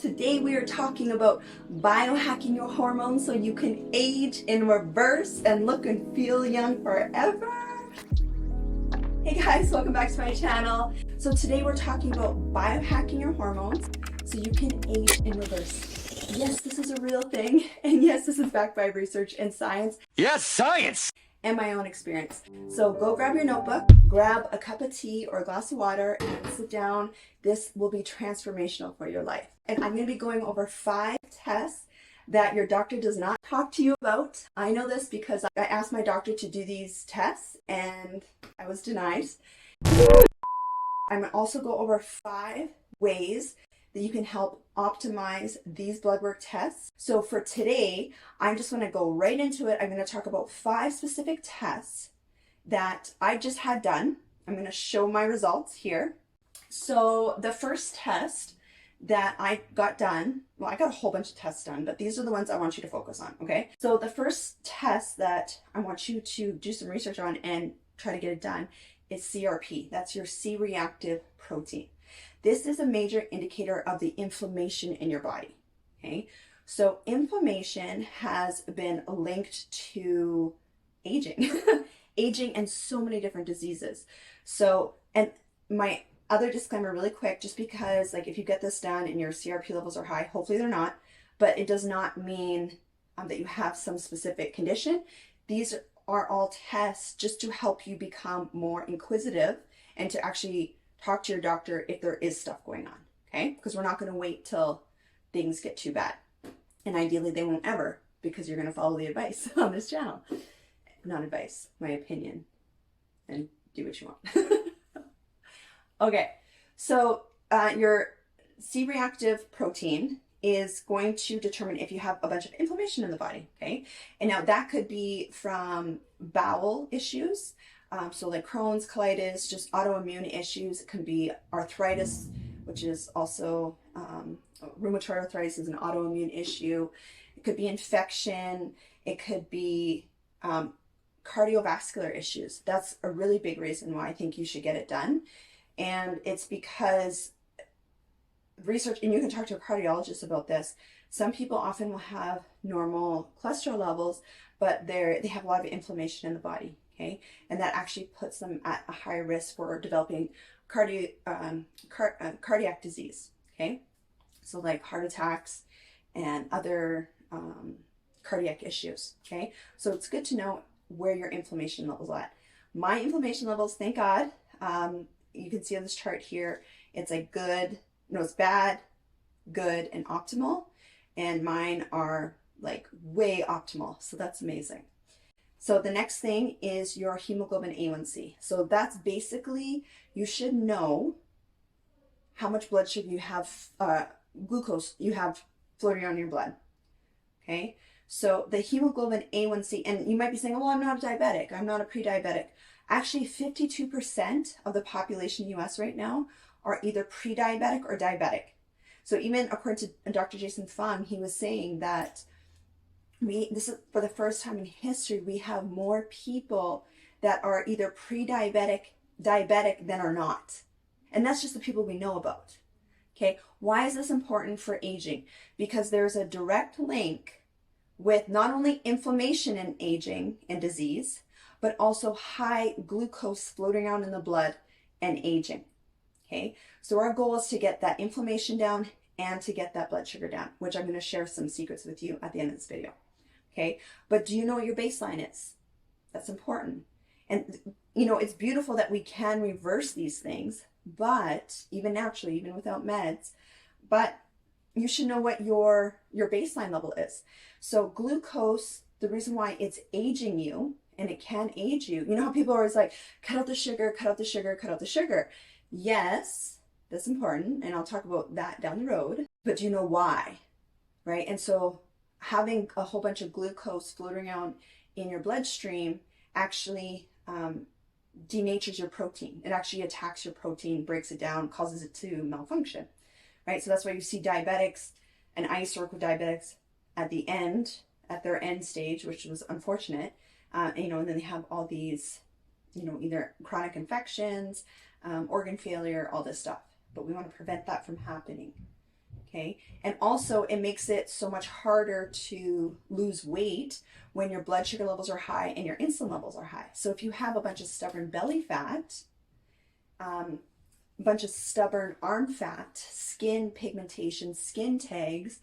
Today we are talking about biohacking your hormones so you can age in reverse and look and feel young forever. Hey guys, welcome back to my channel. So today we're talking about biohacking your hormones so you can age in reverse. Yes, this is a real thing, and yes, this is backed by research and science. Yes, science! And my own experience. So go grab your notebook, grab a cup of tea or a glass of water, and sit down. This will be transformational for your life. And I'm going to be going over 5 tests that your doctor does not talk to you about. I know this because I asked my doctor to do these tests and I was denied. I'm going to also go over 5 ways that you can help optimize these blood work tests. So for today, I'm just going to go right into it. I'm going to talk about 5 specific tests that I just had done. I'm going to show my results here. So the first test that I got done, well, I got a whole bunch of tests done, but these are the ones I want you to focus on, okay? So the first test that I want you to do some research on and try to get it done is CRP. That's your C-reactive protein. This is a major indicator of the inflammation in your body, okay? So inflammation has been linked to aging, aging and so many different diseases. So, and my other disclaimer really quick, just because like if you get this done and your CRP levels are high, hopefully they're not, but it does not mean that you have some specific condition. These are all tests just to help you become more inquisitive and to actually talk to your doctor if there is stuff going on, okay? Because we're not going to wait till things get too bad. And ideally they won't ever, because you're going to follow the advice on this channel. Not advice, my opinion, and do what you want. Okay, so your C-reactive protein is going to determine if you have a bunch of inflammation in the body, okay? And now that could be from bowel issues, so like Crohn's, colitis, just autoimmune issues. It can be arthritis, which is also rheumatoid arthritis is an autoimmune issue. It could be infection. It could be cardiovascular issues. That's a really big reason why I think you should get it done. And it's because research, and you can talk to a cardiologist about this, some people often will have normal cholesterol levels, but they have a lot of inflammation in the body, okay? And that actually puts them at a higher risk for developing cardiac disease, okay? So like heart attacks and other cardiac issues, okay? So it's good to know where your inflammation levels are at. My inflammation levels, thank God, you can see on this chart here, it's like good, no, it's bad, good, and optimal. And mine are like way optimal. So that's amazing. So the next thing is your hemoglobin A1C. So that's basically, you should know how much blood sugar you have, glucose you have floating around in your blood. Okay. So the hemoglobin A1C, and you might be saying, well, I'm not a diabetic. I'm not a pre-diabetic. Actually, 52% of the population in the US right now are either pre-diabetic or diabetic. So even according to Dr. Jason Fung, he was saying that this is for the first time in history, we have more people that are either pre-diabetic, diabetic than are not. And that's just the people we know about. Okay, why is this important for aging? Because there's a direct link with not only inflammation and aging and disease, but also high glucose floating around in the blood and aging, okay? So our goal is to get that inflammation down and to get that blood sugar down, which I'm going to share some secrets with you at the end of this video, okay? But do you know what your baseline is? That's important. And, you know, it's beautiful that we can reverse these things, but even naturally, even without meds, but you should know what your baseline level is. So glucose, the reason why it's aging you, and it can age you. You know how people are always like, cut out the sugar, cut out the sugar, cut out the sugar. Yes, that's important. And I'll talk about that down the road. But do you know why? Right? And so having a whole bunch of glucose floating around in your bloodstream actually denatures your protein. It actually attacks your protein, breaks it down, causes it to malfunction. Right? So that's why you see diabetics, and I used to work with diabetics at the end, at their end stage, which was unfortunate. You know, and then they have all these, you know, either chronic infections, organ failure, all this stuff. But we want to prevent that from happening. Okay. And also it makes it so much harder to lose weight when your blood sugar levels are high and your insulin levels are high. So if you have a bunch of stubborn belly fat, a bunch of stubborn arm fat, skin pigmentation, skin tags,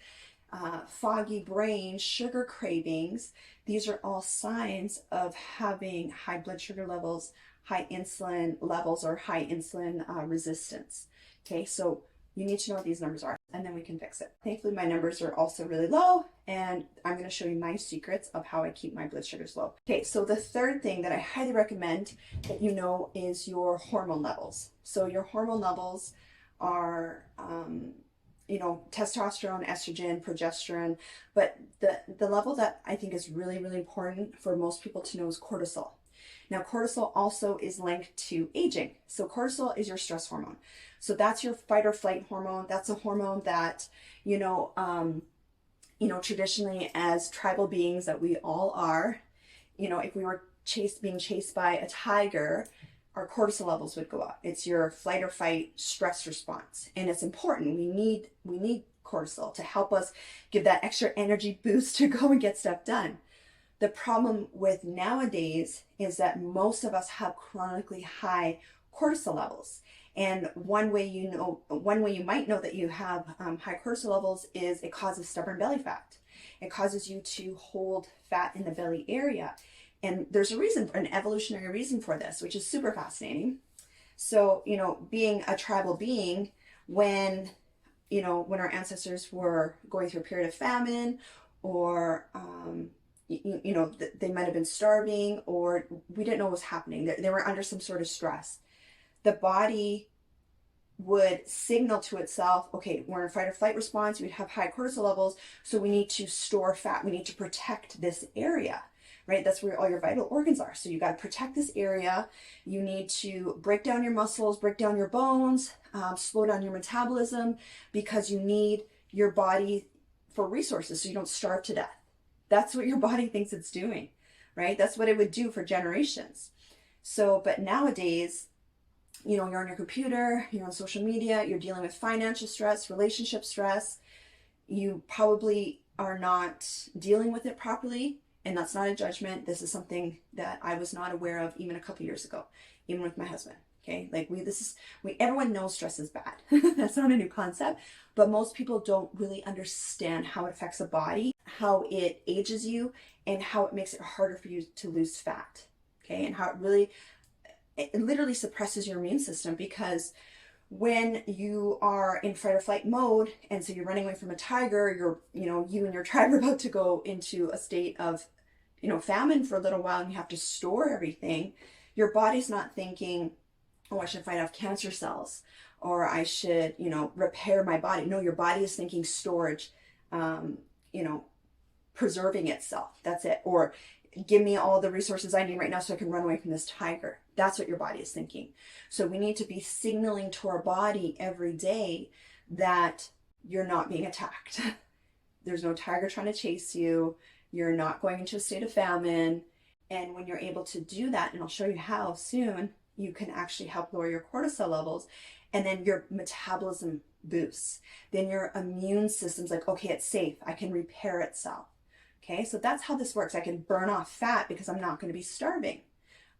foggy brain, sugar cravings, these are all signs of having high blood sugar levels, high insulin levels, or high insulin resistance. Okay, so you need to know what these numbers are, and then we can fix it. Thankfully, my numbers are also really low, and I'm going to show you my secrets of how I keep my blood sugars low. Okay, so the third thing that I highly recommend that you know is your hormone levels. So your hormone levels are, testosterone, estrogen, progesterone, but the level that I think is really, really important for most people to know is cortisol. Now, cortisol also is linked to aging. So cortisol is your stress hormone. So that's your fight or flight hormone. That's a hormone that, traditionally as tribal beings that we all are, if we were being chased by a tiger, our cortisol levels would go up. It's your flight or fight stress response. And it's important. We need cortisol to help us give that extra energy boost to go and get stuff done. The problem with nowadays is that most of us have chronically high cortisol levels. And one way you might know that you have high cortisol levels is it causes stubborn belly fat. It causes you to hold fat in the belly area. And there's an evolutionary reason for this, which is super fascinating. So, being a tribal being, when our ancestors were going through a period of famine, or they might have been starving, or we didn't know what was happening. They were under some sort of stress. The body would signal to itself, okay, we're in a fight or flight response. We'd have high cortisol levels, so we need to store fat. We need to protect this area, right? That's where all your vital organs are. So you got to protect this area. You need to break down your muscles, break down your bones, slow down your metabolism, because you need your body for resources so you don't starve to death. That's what your body thinks it's doing, right? That's what it would do for generations. So, but nowadays, you're on your computer, you're on social media, you're dealing with financial stress, relationship stress. You probably are not dealing with it properly. And that's not a judgment. This is something that I was not aware of even a couple years ago, even with my husband. Okay. Everyone knows stress is bad. That's not a new concept, but most people don't really understand how it affects the body, how it ages you, and how it makes it harder for you to lose fat. Okay. And how it literally suppresses your immune system, because when you are in fight or flight mode, and so you're running away from a tiger, you and your tribe are about to go into a state of, famine for a little while, and you have to store everything. Your body's not thinking, oh, I should fight off cancer cells, or I should, repair my body. No, your body is thinking storage, preserving itself. That's it. Or give me all the resources I need right now so I can run away from this tiger. That's what your body is thinking. So we need to be signaling to our body every day that you're not being attacked. There's no tiger trying to chase you. You're not going into a state of famine. And when you're able to do that, and I'll show you how soon, you can actually help lower your cortisol levels, and then your metabolism boosts. Then your immune system's like, okay, it's safe. I can repair itself. Okay, so that's how this works. I can burn off fat because I'm not going to be starving,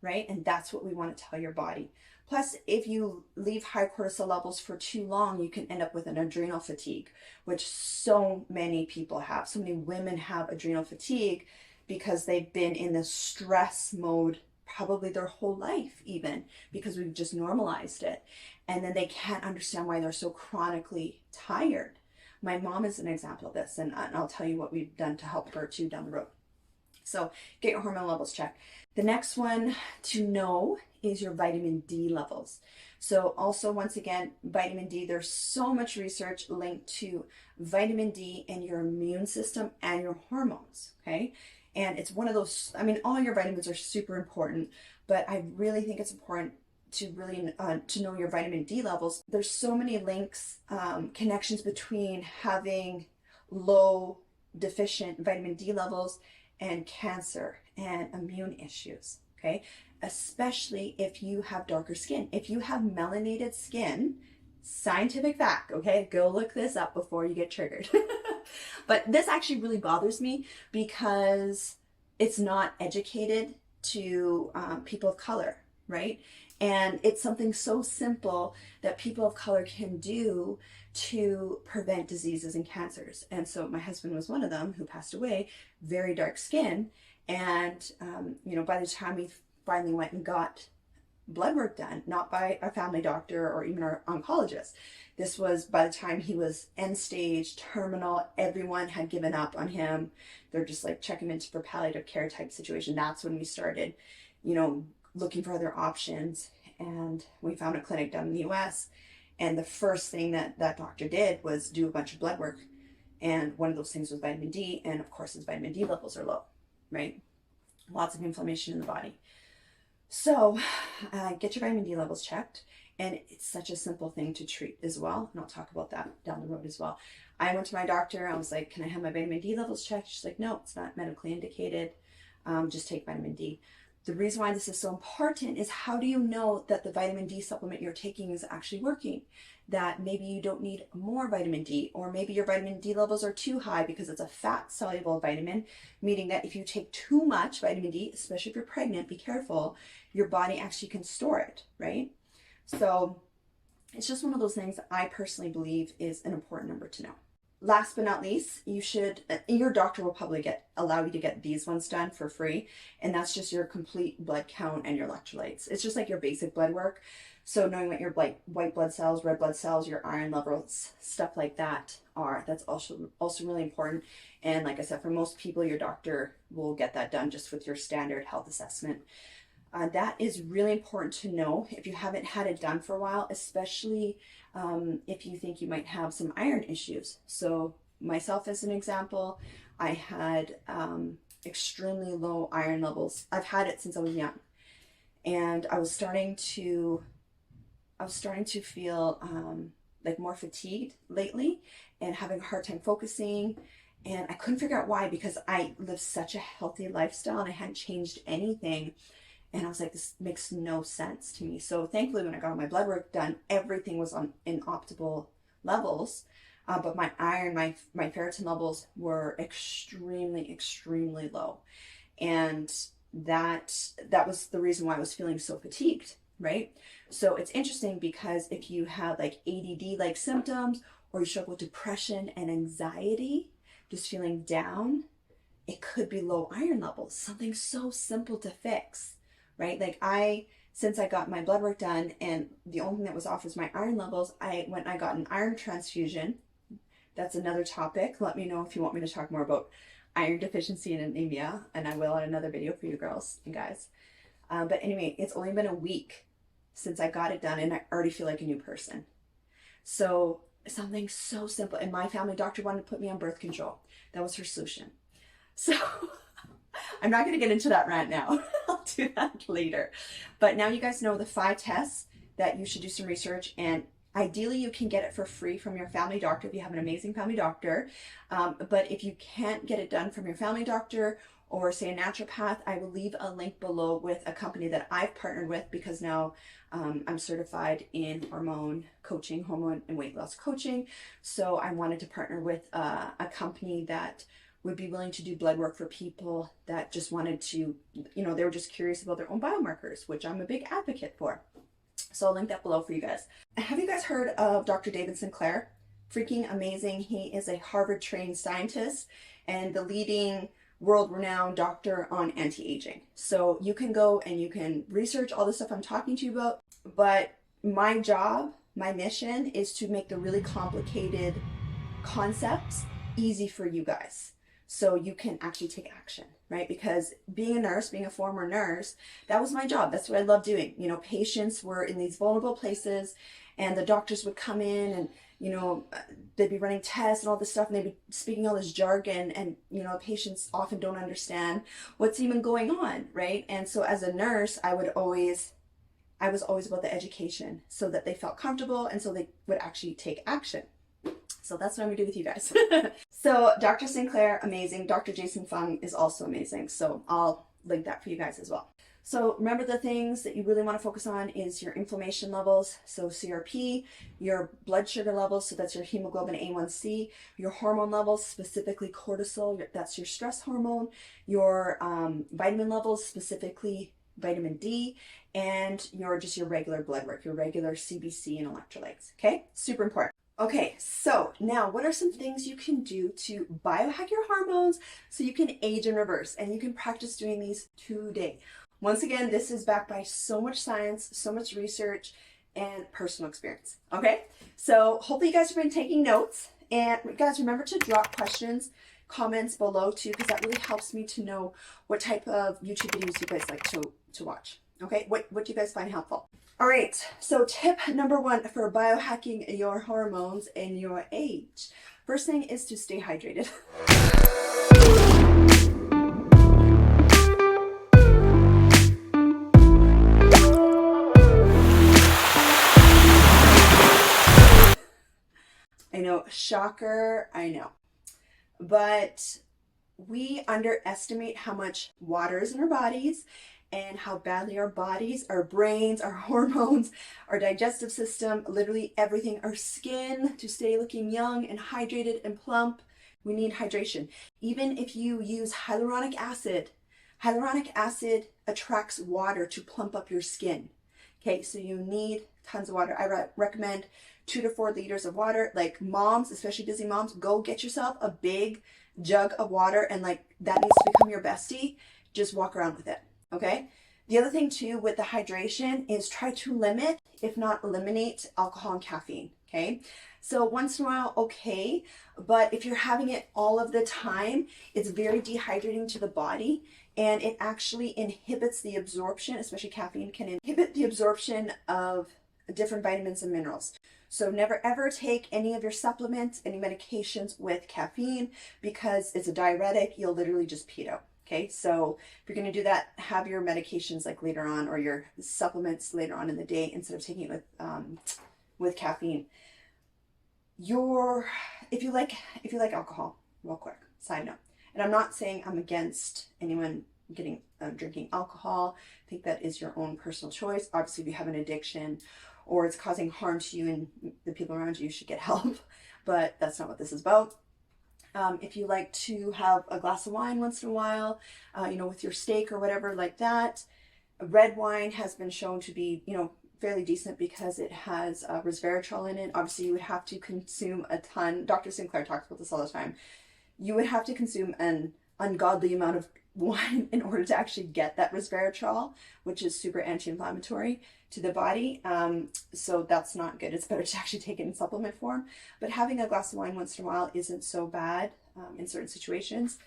right? And that's what we want to tell your body. Plus, if you leave high cortisol levels for too long, you can end up with an adrenal fatigue, which so many people have. So many women have adrenal fatigue because they've been in this stress mode probably their whole life, even because we've just normalized it. And then they can't understand why they're so chronically tired. My mom is an example of this, and I'll tell you what we've done to help her too down the road. So get your hormone levels checked. The next one to know is your vitamin D levels. So also, once again, vitamin D, there's so much research linked to vitamin D and your immune system and your hormones, okay? And it's one of those, all your vitamins are super important, but I really think it's important to really to know your vitamin D levels. There's so many links, connections between having low deficient vitamin D levels and cancer and immune issues, okay? Especially if you have darker skin. If you have melanated skin, Scientific fact, okay? Go look this up before you get triggered. But this actually really bothers me because it's not educated to people of color, right? And it's something so simple that people of color can do to prevent diseases and cancers. And so my husband was one of them who passed away, very dark skin. And, by the time we finally went and got blood work done, not by a family doctor or even our oncologist. This was by the time he was end stage, terminal, everyone had given up on him. They're just like checking into for palliative care type situation. That's when we started, looking for other options. And we found a clinic down in the US. And the first thing that doctor did was do a bunch of blood work. And one of those things was vitamin D. And of course, his vitamin D levels are low, right? Lots of inflammation in the body. So get your vitamin D levels checked, and it's such a simple thing to treat as well. And I'll talk about that down the road as well. I went to my doctor. I was like, can I have my vitamin D levels checked? She's like, no, it's not medically indicated. Just take vitamin D. The reason why this is so important is, how do you know that the vitamin D supplement you're taking is actually working? That maybe you don't need more vitamin D, or maybe your vitamin D levels are too high because it's a fat soluble vitamin, meaning that if you take too much vitamin D, especially if you're pregnant, be careful, your body actually can store it, right? So it's just one of those things that I personally believe is an important number to know. Last but not least, your doctor will probably allow you to get these ones done for free. And that's just your complete blood count and your electrolytes. It's just like your basic blood work. So knowing what your white blood cells, red blood cells, your iron levels, stuff like that that's also really important. And like I said, for most people, your doctor will get that done just with your standard health assessment. That is really important to know if you haven't had it done for a while, especially if you think you might have some iron issues. So myself as an example, I had extremely low iron levels. I've had it since I was young, and I was starting to feel like more fatigued lately and having a hard time focusing. And I couldn't figure out why, because I lived such a healthy lifestyle and I hadn't changed anything. And I was like, this makes no sense to me. So thankfully, when I got all my blood work done, everything was in optimal levels. But my iron, my ferritin levels were extremely, extremely low. And that was the reason why I was feeling so fatigued, right? So it's interesting, because if you have like ADD-like symptoms, or you struggle with depression and anxiety, just feeling down, it could be low iron levels. Something so simple to fix, right? Like since I got my blood work done, and the only thing that was off was my iron levels, I got an iron transfusion. That's another topic. Let me know if you want me to talk more about iron deficiency and anemia, and I will in another video for you girls and guys. But anyway, it's only been a week since I got it done, and I already feel like a new person. So something so simple. And my family doctor wanted to put me on birth control. That was her solution. So I'm not going to get into that right now. I'll do that later. But now you guys know the 5 tests that you should do some research, and ideally you can get it for free from your family doctor if you have an amazing family doctor. But if you can't get it done from your family doctor, or say a naturopath, I will leave a link below with a company that I've partnered with, because now I'm certified in hormone coaching, hormone and weight loss coaching. So I wanted to partner with a company that would be willing to do blood work for people that just wanted to, they were just curious about their own biomarkers, which I'm a big advocate for. So I'll link that below for you guys. Have you guys heard of Dr. David Sinclair? Freaking amazing. He is a Harvard-trained scientist and the leading world-renowned doctor on anti-aging. So you can go and you can research all the stuff I'm talking to you about. But my job, my mission, is to make the really complicated concepts easy for you guys, so you can actually take action, right? Because being a nurse, being a former nurse, that was my job. That's what I loved doing. Patients were in these vulnerable places, and the doctors would come in and, they'd be running tests and all this stuff, and they'd be speaking all this jargon, and, patients often don't understand what's even going on, right? And so as a nurse, I was always about the education, so that they felt comfortable and so they would actually take action. So that's what I'm gonna do with you guys. So Dr. Sinclair, amazing. Dr. Jason Fung is also amazing. So I'll link that for you guys as well. So remember, the things that you really want to focus on is your inflammation levels, so CRP, your blood sugar levels, so that's your hemoglobin A1C, your hormone levels, specifically cortisol, that's your stress hormone, your vitamin levels, specifically vitamin D, and your regular blood work, your regular CBC and electrolytes. Okay, super important. Okay, so now what are some things you can do to biohack your hormones so you can age in reverse? And you can practice doing these today. Once again, this is backed by so much science, so much research, and personal experience. Okay, so hopefully you guys have been taking notes. And guys, remember to drop questions, comments below too, because that really helps me to know what type of YouTube videos you guys like to watch. Okay, what do you guys find helpful? All right, so tip number 1 for biohacking your hormones and your age. First thing is to stay hydrated. I know, shocker, I know. But we underestimate how much water is in our bodies and how badly our bodies, our brains, our hormones, our digestive system, literally everything, our skin, to stay looking young and hydrated and plump, we need hydration. Even if you use hyaluronic acid attracts water to plump up your skin. Okay, so you need tons of water. I recommend 2 to 4 liters of water. Like moms, especially busy moms, go get yourself a big jug of water, and like that needs to become your bestie. Just walk around with it, okay? The other thing too with the hydration is try to limit, if not eliminate, alcohol and caffeine, okay? So once in a while, okay, but if you're having it all of the time, it's very dehydrating to the body, and it actually inhibits the absorption, especially caffeine can inhibit the absorption of different vitamins and minerals. So never ever take any of your supplements, any medications with caffeine, because it's a diuretic. You'll literally just pee it out. Okay, so if you're going to do that, have your medications like later on, or your supplements later on in the day instead of taking it with caffeine. If you like alcohol, real quick side note, and I'm not saying I'm against anyone drinking alcohol. I think that is your own personal choice. Obviously, if you have an addiction or it's causing harm to you and the people around you, you should get help. But that's not what this is about. If you like to have a glass of wine once in a while, with your steak or whatever like that, red wine has been shown to be, fairly decent because it has resveratrol in it. Obviously, you would have to consume a ton. Dr. Sinclair talks about this all the time. You would have to consume an ungodly amount of wine in order to actually get that resveratrol, which is super anti-inflammatory to the body. So that's not good. It's better to actually take it in supplement form. But having a glass of wine once in a while isn't so bad in certain situations.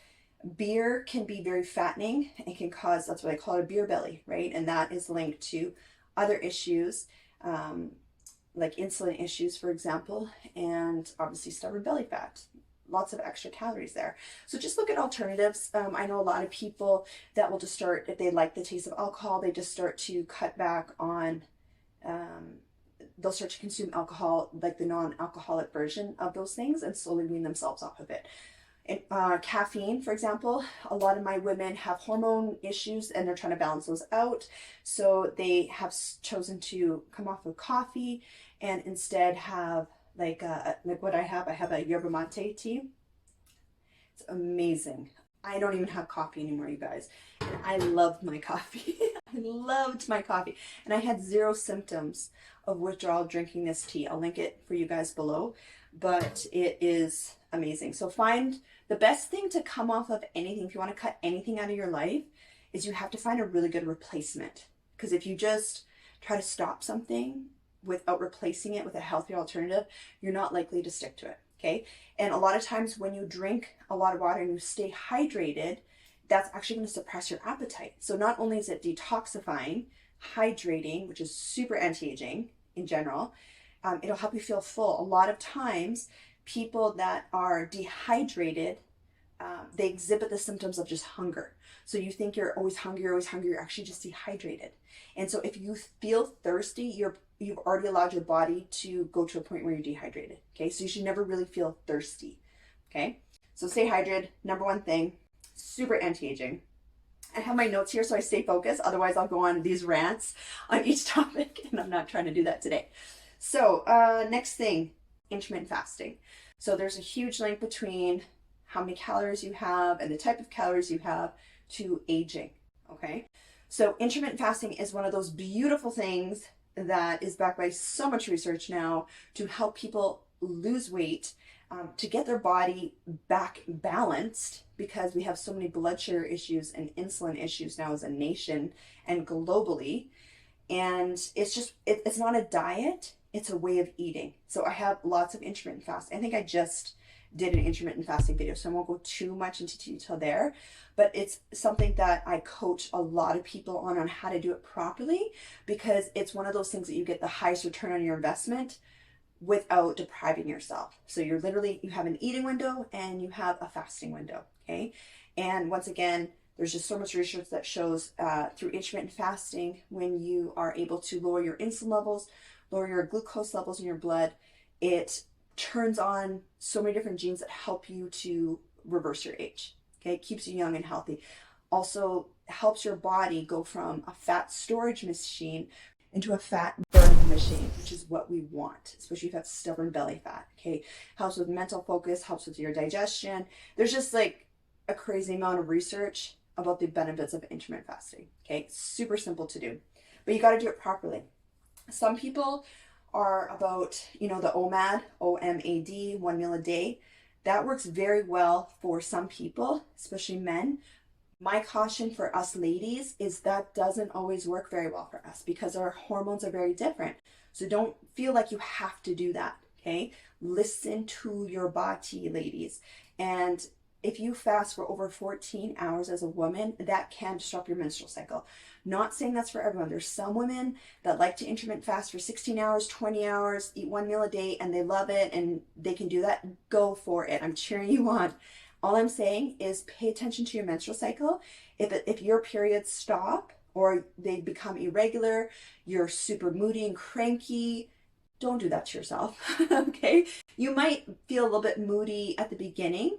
Beer can be very fattening and can cause, that's what I call it, a beer belly, right? And that is linked to other issues, like insulin issues, for example, and obviously stubborn belly fat. Lots of extra calories there. So just look at alternatives. I know a lot of people that will just start, if they like the taste of alcohol, they just start to cut back on, they'll start to consume alcohol, like the non-alcoholic version of those things, and slowly wean themselves off of it. And, caffeine, for example, a lot of my women have hormone issues and they're trying to balance those out. So they have chosen to come off of coffee and instead have like what I have a yerba mate tea. It's amazing. I don't even have coffee anymore, you guys. And I loved my coffee. I loved my coffee. And I had 0 symptoms of withdrawal drinking this tea. I'll link it for you guys below. But it is amazing. So find the best thing to come off of anything, if you want to cut anything out of your life, is you have to find a really good replacement. Because if you just try to stop something without replacing it with a healthier alternative, you're not likely to stick to it, okay? And a lot of times when you drink a lot of water and you stay hydrated, that's actually going to suppress your appetite. So not only is it detoxifying, hydrating, which is super anti-aging in general, it'll help you feel full. A lot of times, people that are dehydrated, they exhibit the symptoms of just hunger. So you think you're always hungry, you're actually just dehydrated. And so if you feel thirsty, you've already allowed your body to go to a point where you're dehydrated, okay? So you should never really feel thirsty, okay? So stay hydrated, number 1 thing, super anti-aging. I have my notes here so I stay focused. Otherwise, I'll go on these rants on each topic, and I'm not trying to do that today. So next thing, intermittent fasting. So there's a huge link between how many calories you have and the type of calories you have to aging, okay? So intermittent fasting is one of those beautiful things that is backed by so much research now to help people lose weight, to get their body back balanced, because we have so many blood sugar issues and insulin issues now as a nation and globally. And it's not a diet, it's a way of eating. So I have lots of intermittent fasting. I think I just did an intermittent fasting video, so I won't go too much into detail there, but it's something that I coach a lot of people on how to do it properly, because it's one of those things that you get the highest return on your investment without depriving yourself. So you have an eating window and you have a fasting window, okay? And once again, there's just so much research that shows through intermittent fasting, when you are able to lower your insulin levels, lower your glucose levels in your blood, it turns on so many different genes that help you to reverse your age, okay? It keeps you young and healthy. Also helps your body go from a fat storage machine into a fat burning machine, which is what we want, especially if you have stubborn belly fat, okay? Helps with mental focus, helps with your digestion. There's just like a crazy amount of research about the benefits of intermittent fasting, okay? Super simple to do, but you got to do it properly. Some people are about, the OMAD, OMAD, 1 meal a day. That works very well for some people, especially men. My caution for us ladies is that doesn't always work very well for us, because our hormones are very different. So don't feel like you have to do that, okay? Listen to your body, ladies. And if you fast for over 14 hours as a woman, that can disrupt your menstrual cycle. Not saying that's for everyone. There's some women that like to intermittent fast for 16 hours, 20 hours, eat 1 meal a day, and they love it and they can do that. Go for it. I'm cheering you on. All I'm saying is pay attention to your menstrual cycle. If your periods stop or they become irregular, you're super moody and cranky, don't do that to yourself, okay? You might feel a little bit moody at the beginning,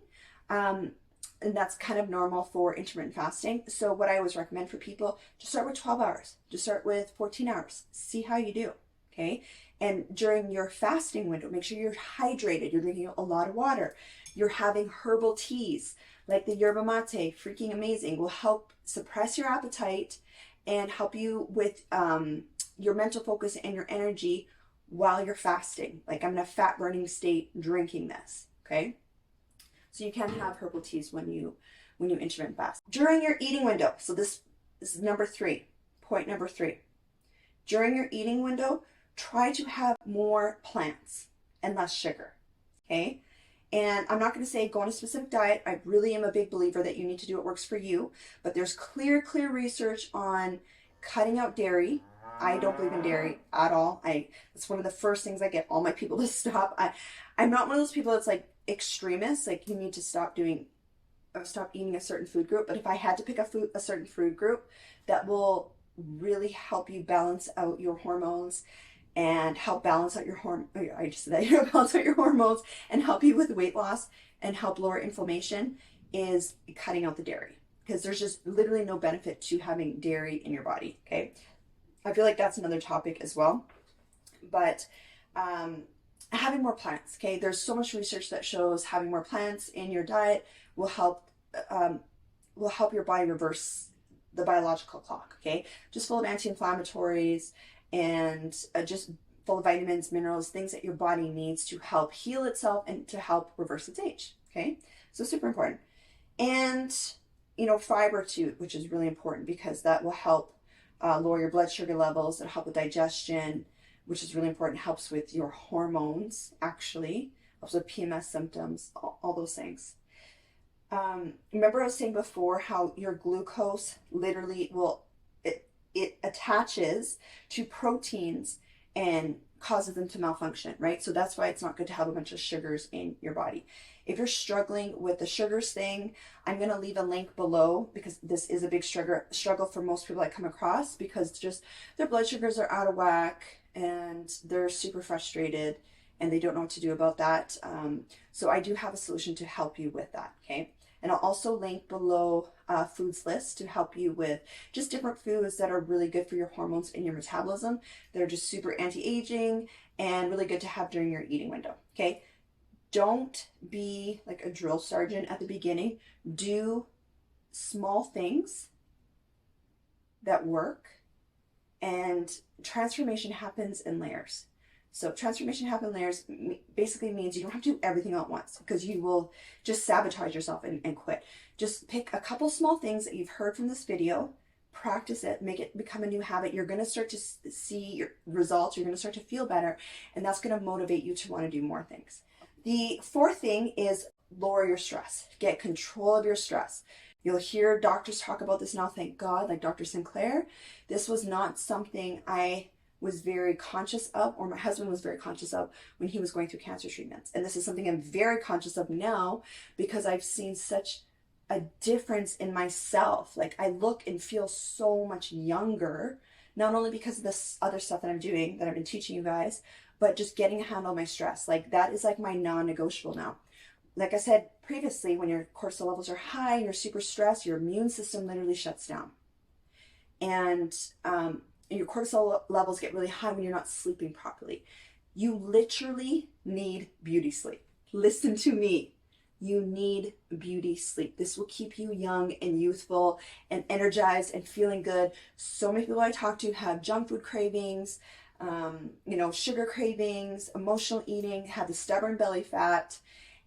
and that's kind of normal for intermittent fasting. So what I always recommend for people, just start with 12 hours. Just start with 14 hours. See how you do, okay? And during your fasting window, make sure you're hydrated. You're drinking a lot of water. You're having herbal teas like the yerba mate, freaking amazing, will help suppress your appetite and help you with your mental focus and your energy while you're fasting. Like, I'm in a fat burning state drinking this, okay? So you can have herbal teas when you intermittent fast. During your eating window, so this is number 3, point number 3. During your eating window, try to have more plants and less sugar, okay? And I'm not going to say go on a specific diet. I really am a big believer that you need to do what works for you, but there's clear research on cutting out dairy. I don't believe in dairy at all. It's one of the first things I get all my people to stop. I'm not one of those people that's like extremists, like you need to stop eating a certain food group. But if I had to pick a certain food group that will really help you balance out your hormones and help balance out your balance out your hormones and help you with weight loss and help lower inflammation, is cutting out the dairy, because there's just literally no benefit to having dairy in your body, okay? I feel like that's another topic as well. But having more plants, okay? There's so much research that shows having more plants in your diet will help your body reverse the biological clock, okay? Just full of anti-inflammatories and just full of vitamins, minerals, things that your body needs to help heal itself and to help reverse its age, okay? So super important. And, fiber too, which is really important, because that will help lower your blood sugar levels. It'll help with digestion, which is really important. Helps with your hormones, actually. Helps with PMS symptoms, all those things. Remember I was saying before how your glucose literally it attaches to proteins and causes them to malfunction, right? So that's why it's not good to have a bunch of sugars in your body. If you're struggling with the sugars thing, I'm going to leave a link below, because this is a big struggle for most people I come across, because just their blood sugars are out of whack and they're super frustrated and they don't know what to do about that. So I do have a solution to help you with that, okay? And I'll also link below foods list to help you with just different foods that are really good for your hormones and your metabolism. They're just super anti-aging and really good to have during your eating window, okay? Don't be like a drill sergeant at the beginning. Do small things that work, and transformation happens in layers. So transformation happens in layers basically means you don't have to do everything at once, because you will just sabotage yourself and quit. Just pick a couple small things that you've heard from this video, practice it, make it become a new habit. You're going to start to see your results. You're going to start to feel better, and that's going to motivate you to want to do more things. The fourth thing is lower your stress. Get control of your stress. You'll hear doctors talk about this now, thank God, like Dr. Sinclair. This was not something I was very conscious of, or my husband was very conscious of when he was going through cancer treatments. And this is something I'm very conscious of now, because I've seen such a difference in myself. Like, I look and feel so much younger, not only because of this other stuff that I'm doing, that I've been teaching you guys, but just getting a handle on my stress. Like, that is like my non-negotiable now. Like I said previously, when your cortisol levels are high and you're super stressed, your immune system literally shuts down. And your cortisol levels get really high when you're not sleeping properly. You literally need beauty sleep. Listen to me. You need beauty sleep. This will keep you young and youthful and energized and feeling good. So many people I talk to have junk food cravings, sugar cravings, emotional eating, have the stubborn belly fat.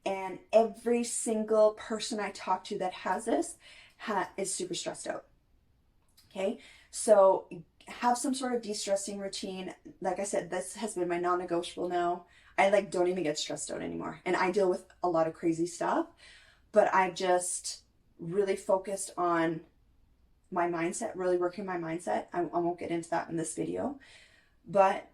And every single person I talk to that has this is super stressed out. Okay, so have some sort of de-stressing routine. Like I said, this has been my non-negotiable now. I don't even get stressed out anymore. And I deal with a lot of crazy stuff, but I've just really focused on my mindset, really working my mindset. I won't get into that in this video, but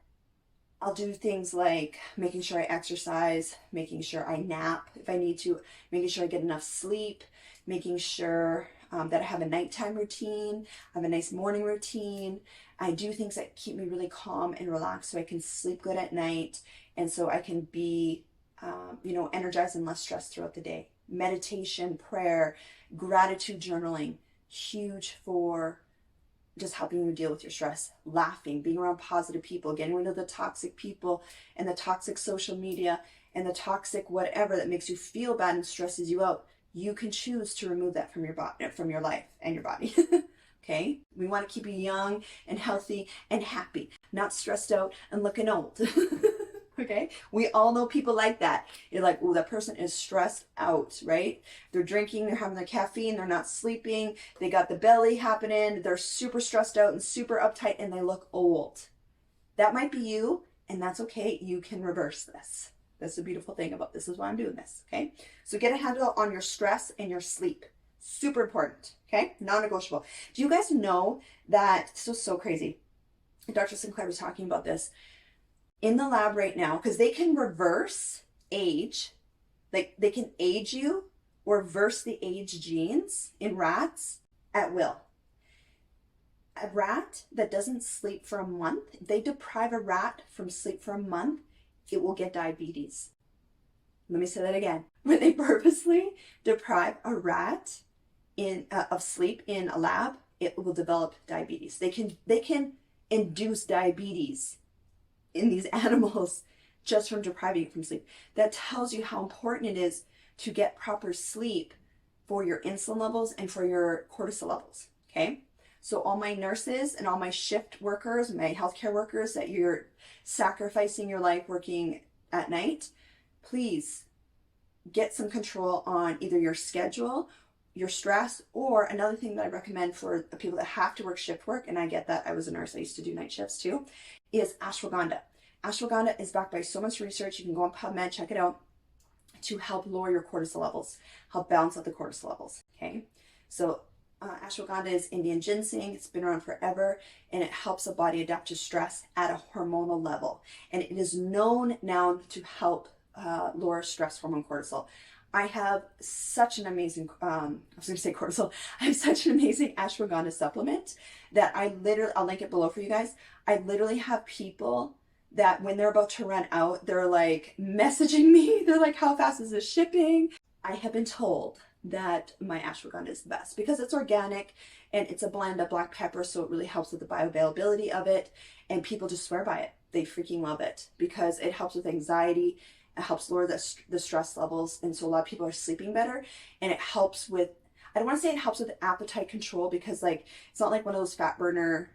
I'll do things like making sure I exercise, making sure I nap if I need to, making sure I get enough sleep, making sure that I have a nighttime routine, I have a nice morning routine. I do things that keep me really calm and relaxed so I can sleep good at night, and so I can be, energized and less stressed throughout the day. Meditation, prayer, gratitude journaling, huge for just helping you deal with your stress. Laughing, being around positive people, getting rid of the toxic people and the toxic social media and the toxic whatever that makes you feel bad and stresses you out. You can choose to remove that from your body, from your life and your body. Okay? We want to keep you young and healthy and happy, not stressed out and looking old. Okay? We all know people like that. You're like, oh, that person is stressed out, right? They're drinking, they're having their caffeine, they're not sleeping, they got the belly happening, they're super stressed out and super uptight, and they look old. That might be you, and that's okay. You can reverse this. That's the beautiful thing about this, is why I'm doing this, okay? So get a handle on your stress and your sleep. Super important, okay? Non-negotiable. Do you guys know that, this was so crazy, Dr. Sinclair was talking about this, in the lab right now, because they can reverse age, like they can age you or reverse the age genes in rats at will. A rat that doesn't sleep for a month, if they deprive a rat from sleep for a month, it will get diabetes. Let me say that again. When they purposely deprive a rat of sleep in a lab, it will develop diabetes. They can induce diabetes in these animals just from depriving it from sleep. That tells you how important it is to get proper sleep for your insulin levels and for your cortisol levels, okay? So all my nurses and all my shift workers, my healthcare workers that you're sacrificing your life working at night, please get some control on either your schedule, your stress, or another thing that I recommend for the people that have to work shift work, and I get that, I was a nurse, I used to do night shifts too, is ashwagandha. Ashwagandha is backed by so much research. You can go on PubMed, check it out, to help lower your cortisol levels, help balance out the cortisol levels, okay? So ashwagandha is Indian ginseng. It's been around forever, and it helps the body adapt to stress at a hormonal level. And it is known now to help lower stress hormone cortisol. I have such an amazing, I was going to say cortisol, I have such an amazing ashwagandha supplement that I'll link it below for you guys. I literally have people that when they're about to run out, they're like messaging me. They're like, how fast is this shipping? I have been told that my ashwagandha is the best because it's organic and it's a blend of black pepper, so it really helps with the bioavailability of it, and people just swear by it. They freaking love it because it helps with anxiety, it helps lower the stress levels, and so a lot of people are sleeping better, and it helps with, I don't want to say it helps with appetite control because like it's not like one of those fat burner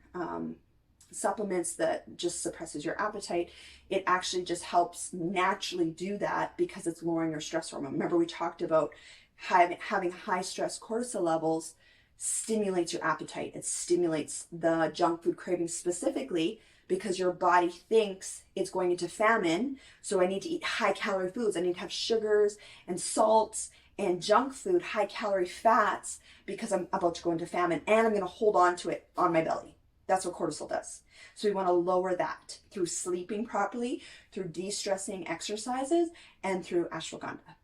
supplements that just suppresses your appetite. It actually just helps naturally do that because it's lowering your stress hormone. Remember we talked about having high stress cortisol levels stimulates your appetite. It stimulates the junk food cravings specifically because your body thinks it's going into famine. So I need to eat high calorie foods. I need to have sugars and salts and junk food, high calorie fats, because I'm about to go into famine and I'm going to hold on to it on my belly. That's what cortisol does. So we want to lower that through sleeping properly, through de-stressing exercises, and through ashwagandha,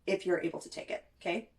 if you're able to take it, okay?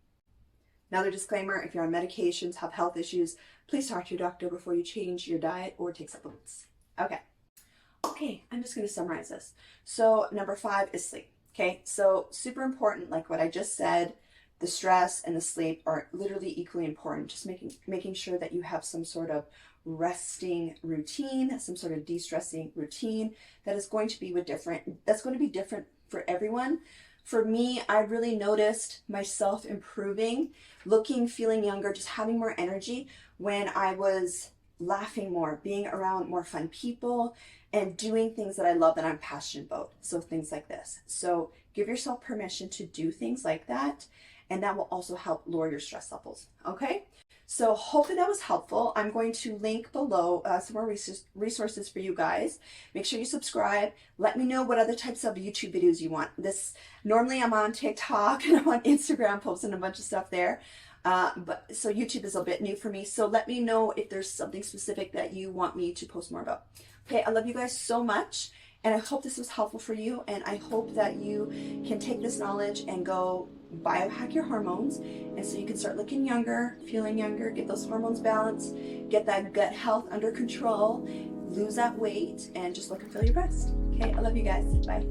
Another disclaimer, if you're on medications, have health issues, please talk to your doctor before you change your diet or take supplements. Okay, I'm just going to summarize this. So number 5 is sleep, okay? So super important, like what I just said, the stress and the sleep are literally equally important. Just making sure that you have some sort of resting routine, some sort of de-stressing routine that is going to be that's going to be different for everyone. For me, I really noticed myself improving, looking, feeling younger, just having more energy when I was laughing more, being around more fun people, and doing things that I love that I'm passionate about. So things like this. So give yourself permission to do things like that, and that will also help lower your stress levels, okay? So hopefully that was helpful. I'm going to link below some more resources for you guys. Make sure you subscribe. Let me know what other types of YouTube videos you want. Normally I'm on TikTok and I'm on Instagram posting a bunch of stuff there. So YouTube is a bit new for me. So let me know if there's something specific that you want me to post more about. Okay, I love you guys so much. And I hope this was helpful for you. And I hope that you can take this knowledge and go biohack your hormones. And so you can start looking younger, feeling younger, get those hormones balanced, get that gut health under control, lose that weight, and just look and feel your best. Okay, I love you guys. Bye.